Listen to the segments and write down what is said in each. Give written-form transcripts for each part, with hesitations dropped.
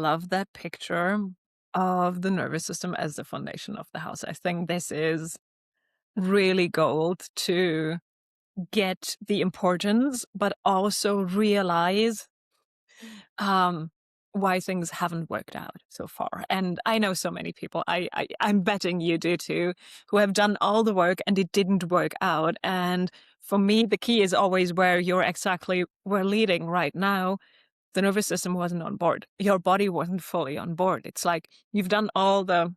love that picture of the nervous system as the foundation of the house. I think this is really gold to get the importance, but also realize um, why things haven't worked out so far. And I know so many people, I'm betting you do too, who have done all the work and it didn't work out. And for me, the key is always where you're exactly, we're leading right now. The nervous system wasn't on board. Your body wasn't fully on board. It's like you've done all the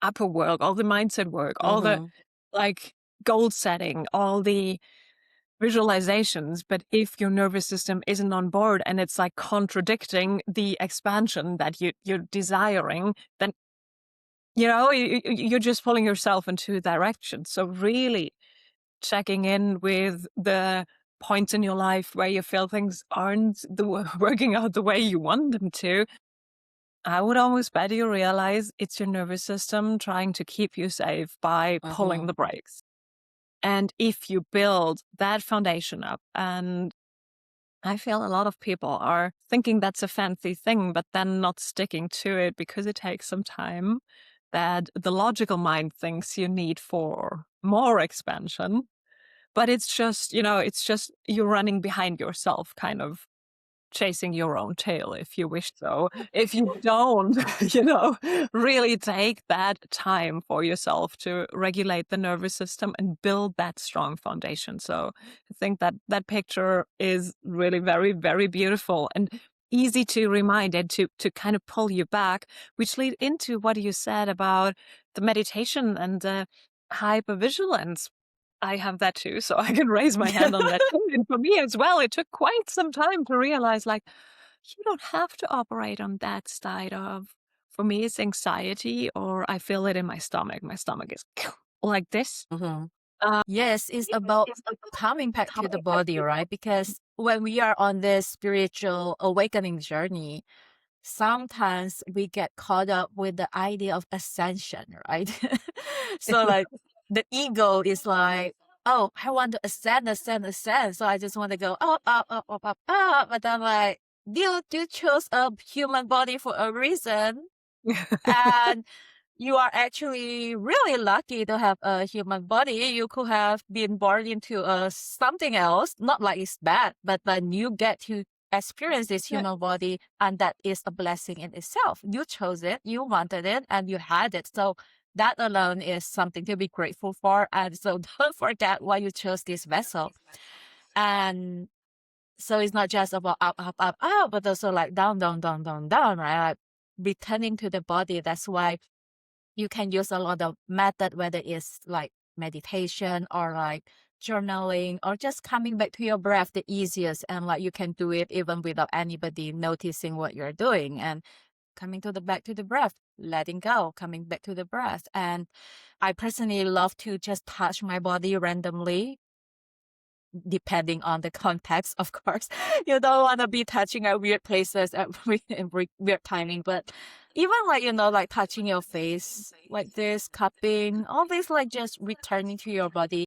upper work, all the mindset work, all the Mm-hmm. like goal setting, all the visualizations. But if your nervous system isn't on board and it's like contradicting the expansion that you're desiring, then, you're just pulling yourself into a direction. So really checking in with the points in your life where you feel things aren't working out the way you want them to. I would almost bet you realize it's your nervous system trying to keep you safe by pulling Mm-hmm. the brakes. And if you build that foundation up, and I feel a lot of people are thinking that's a fancy thing, but then not sticking to it because it takes some time, that the logical mind thinks you need for more expansion. But it's just you're running behind yourself, kind of chasing your own tail, if you wish so. If you don't, really take that time for yourself to regulate the nervous system and build that strong foundation. So I think that that picture is really very, very beautiful and easy to remind and to kind of pull you back, which lead into what you said about the meditation and the hypervigilance. I have that too, so I can raise my hand on that too. And for me as well, it took quite some time to realize, like, you don't have to operate on that side of, for me, it's anxiety, or I feel it in my stomach. My stomach is like this. Mm-hmm. Uh, Yes, it's about coming back to the body, right? Because when we are on this spiritual awakening journey, sometimes we get caught up with the idea of ascension, right? So like the ego is like, oh, I want to ascend, ascend, ascend. So I just want to go up, up, up, up, up, up. But then like, you chose a human body for a reason. And you are actually really lucky to have a human body. You could have been born into something else, not like it's bad, but then you get to experience this yeah. human body, and that is a blessing in itself. You chose it, you wanted it, and you had it. So that alone is something to be grateful for. And so don't forget why you chose this vessel. And so it's not just about up, up, up, up, but also like down, down, down, down, down, right? Like returning to the body. That's why you can use a lot of method, whether it's like meditation or like journaling or just coming back to your breath, the easiest. And like you can do it even without anybody noticing what you're doing, and coming to the back to the breath, letting go, coming back to the breath. And I personally love to just touch my body randomly, depending on the context, of course. You don't want to be touching at weird places at weird timing, but even like, like touching your face like this, cupping, all this, like just returning to your body.